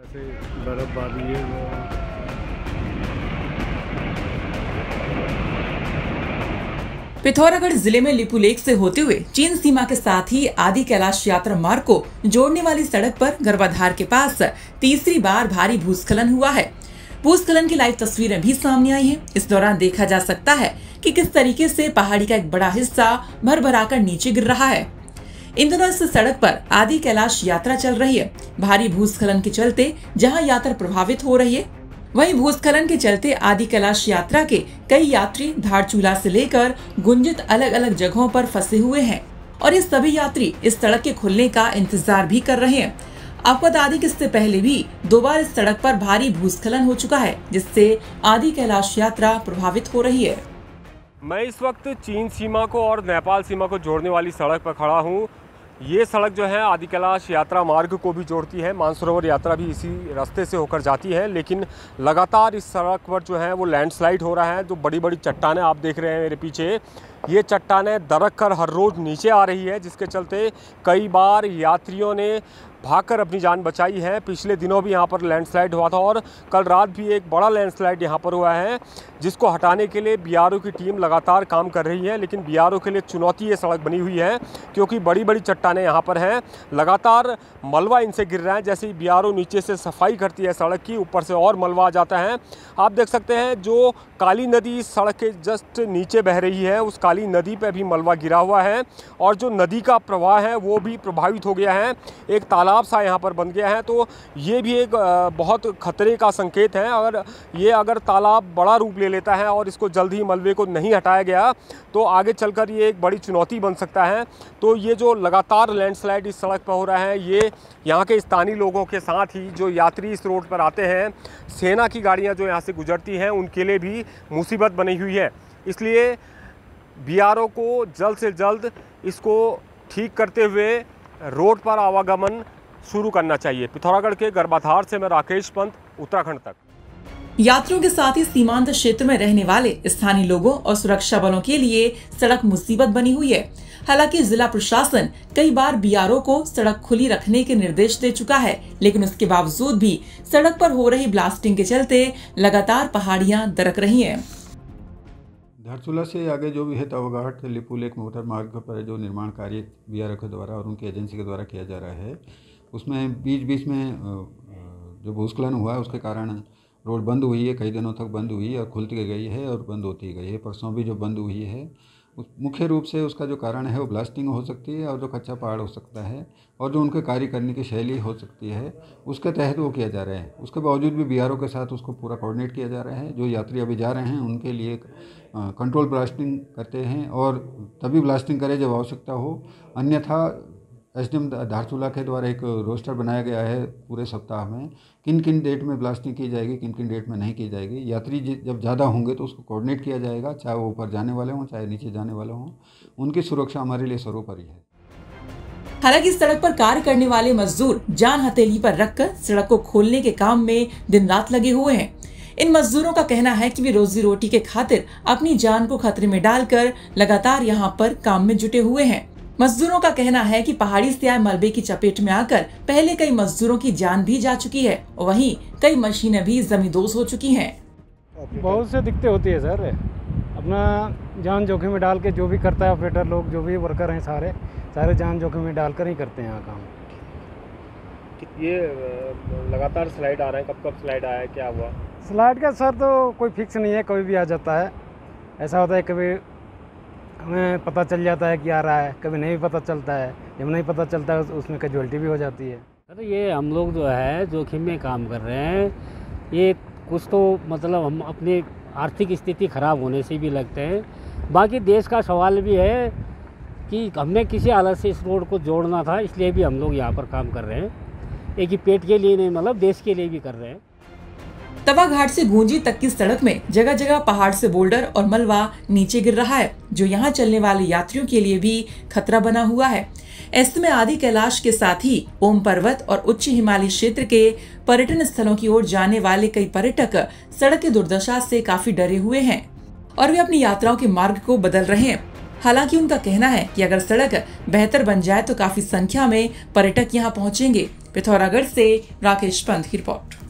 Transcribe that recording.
से बर्फबारी है वो। पिथौरागढ़ जिले में लिपुलेख से होते हुए चीन सीमा के साथ ही आदि कैलाश यात्रा मार्ग को जोड़ने वाली सड़क पर गर्भाधार के पास तीसरी बार भारी भूस्खलन हुआ है। भूस्खलन की लाइव तस्वीरें भी सामने आई हैं। इस दौरान देखा जा सकता है कि किस तरीके से पहाड़ी का एक बड़ा हिस्सा भर-भराकर नीचे गिर रहा है। इन दिनों इस सड़क पर आदि कैलाश यात्रा चल रही है। भारी भूस्खलन के चलते जहां यात्रा प्रभावित हो रही है, वहीं भूस्खलन के चलते आदि कैलाश यात्रा के कई यात्री धारचूला से लेकर गुंजित अलग अलग जगहों पर फंसे हुए हैं और ये सभी यात्री इस सड़क के खुलने का इंतजार भी कर रहे हैं। आपको बता दें कि इससे पहले भी 2 बार इस सड़क पर भारी भूस्खलन हो चुका है, जिससे आदि कैलाश यात्रा प्रभावित हो रही है। मैं इस वक्त चीन सीमा को और नेपाल सीमा को जोड़ने वाली सड़क पर खड़ा हूँ। ये सड़क जो है आदि कैलाश यात्रा मार्ग को भी जोड़ती है। मानसरोवर यात्रा भी इसी रास्ते से होकर जाती है, लेकिन लगातार इस सड़क पर जो है वो लैंडस्लाइड हो रहा है। जो बड़ी बड़ी चट्टानें आप देख रहे हैं मेरे पीछे, ये चट्टानें दरक कर हर रोज़ नीचे आ रही है, जिसके चलते कई बार यात्रियों ने भागकर अपनी जान बचाई है। पिछले दिनों भी यहाँ पर लैंडस्लाइड हुआ था और कल रात भी एक बड़ा लैंडस्लाइड यहाँ पर हुआ है, जिसको हटाने के लिए बीआरओ की टीम लगातार काम कर रही है। लेकिन बीआरओ के लिए चुनौती ये सड़क बनी हुई है, क्योंकि बड़ी बड़ी चट्टानें यहाँ पर हैं। लगातार मलबा इनसे गिर रहा है। जैसे ही बीआरओ नीचे से सफाई करती है सड़क की, ऊपर से और मलबा आ जाता है। आप देख सकते हैं जो काली नदी इस सड़क के जस्ट नीचे बह रही है, उस काली नदी पर भी मलबा गिरा हुआ है और जो नदी का प्रवाह है वो भी प्रभावित हो गया है। एक तालाब सा यहाँ पर बन गया है, तो ये भी एक बहुत खतरे का संकेत है। अगर तालाब बड़ा रूप ले लेता है और इसको जल्द ही मलबे को नहीं हटाया गया तो आगे चलकर ये एक बड़ी चुनौती बन सकता है। तो ये जो लगातार लैंडस्लाइड इस सड़क पर हो रहा है, ये यहाँ के स्थानीय लोगों के साथ ही जो यात्री इस रोड पर आते हैं, सेना की गाड़ियाँ जो यहाँ से गुजरती हैं, उनके लिए भी मुसीबत बनी हुई है। इसलिए बीआरओ को जल्द से जल्द इसको ठीक करते हुए रोड पर आवागमन शुरू करना चाहिए। पिथौरागढ़ के गर्भाधार से मैं राकेश पंत, उत्तराखंड तक। यात्रियों के साथ ही सीमांत क्षेत्र में रहने वाले स्थानीय लोगों और सुरक्षा बलों के लिए सड़क मुसीबत बनी हुई है। हालांकि जिला प्रशासन कई बार बीआरओ को सड़क खुली रखने के निर्देश दे चुका है, लेकिन उसके बावजूद भी सड़क पर हो रही ब्लास्टिंग के चलते लगातार पहाड़ियां दरक रही हैं। धारचूला से आगे जो भी है तवाघाट लिपुलेख मोटर मार्ग पर जो निर्माण कार्य बीआरओ के द्वारा और उनकी एजेंसी के द्वारा किया जा रहा है, उसमें बीच बीच में जो भूस्खलन हुआ है उसके कारण रोड बंद हुई है। कई दिनों तक बंद हुई है और खुलती गई है और बंद होती गई है। परसों भी जो बंद हुई है, मुख्य रूप से उसका जो कारण है वो ब्लास्टिंग हो सकती है और जो कच्चा पहाड़ हो सकता है और जो उनके कार्य करने की शैली हो सकती है, उसके तहत वो किया जा रहा है। उसके बावजूद भी बीआरओ के साथ उसको पूरा कोऑर्डिनेट किया जा रहा है। जो यात्री अभी जा रहे हैं उनके लिए कंट्रोल ब्लास्टिंग करते हैं और तभी ब्लास्टिंग करें जब आवश्यकता हो। अन्यथा एसडीएम धारचूला के द्वारा एक रोस्टर बनाया गया है पूरे सप्ताह में, किन किन डेट में ब्लास्टिंग की जाएगी, किन किन डेट में नहीं की जाएगी। यात्री जब ज़्यादा होंगे तो उसको कोऑर्डिनेट किया जाएगा, चाहे वो ऊपर जाने वाले हों चाहे नीचे जाने वाले हों। उनकी सुरक्षा हमारे लिए सर्वोपरि है। हालांकि सड़क पर कार्य करने वाले मजदूर जान हथेली पर रखकर सड़क को खोलने के काम में दिन रात लगे हुए हैं। इन मजदूरों का कहना है कि वे रोजी रोटी के खातिर अपनी जान को खतरे में डालकर लगातार यहाँ पर काम में जुटे हुए हैं। मजदूरों का कहना है कि पहाड़ी से आए मलबे की चपेट में आकर पहले कई मजदूरों की जान भी जा चुकी है, वहीं कई मशीनें भी जमींदोज हो चुकी हैं। बहुत से दिक्कतें होती है सर। अपना जान जोखिम में डाल के जो भी करता है ऑपरेटर लोग, जो भी वर्कर हैं, सारे जान जोखिम में डालकर ही करते हैं यहाँ काम। ये लगातार स्लाइड आ रहे हैं, कब स्लाइड आया है, क्या हुआ? स्लाइड का सर तो कोई फिक्स नहीं है, कभी भी आ जाता है। ऐसा होता है कभी हमें पता चल जाता है कि आ रहा है, कभी नहीं पता चलता है। जब नहीं पता चलता है उसमें कैजुअल्टी भी हो जाती है। सर ये हम लोग जो है जोखिम में काम कर रहे हैं, ये कुछ तो मतलब हम अपनी आर्थिक स्थिति ख़राब होने से भी लगते हैं। बाकी देश का सवाल भी है कि हमने किसी हालत से इस रोड को जोड़ना था, इसलिए भी हम लोग यहाँ पर काम कर रहे हैं। एक ही पेट के लिए नहीं, मतलब देश के लिए भी कर रहे हैं। तवाघाट से गूंजी तक की सड़क में जगह जगह पहाड़ से बोल्डर और मलबा नीचे गिर रहा है, जो यहाँ चलने वाले यात्रियों के लिए भी खतरा बना हुआ है। ऐसे में आदि कैलाश के साथ ही ओम पर्वत और उच्च हिमालय क्षेत्र के पर्यटन स्थलों की ओर जाने वाले कई पर्यटक सड़क की दुर्दशा से काफी डरे हुए हैं और वे अपनी यात्राओं के मार्ग को बदल रहे हैं। हालांकि उनका कहना है कि अगर सड़क बेहतर बन जाए तो काफी संख्या में पर्यटक यहां पहुंचेंगे। पिथौरागढ़ से राकेश पंत की रिपोर्ट।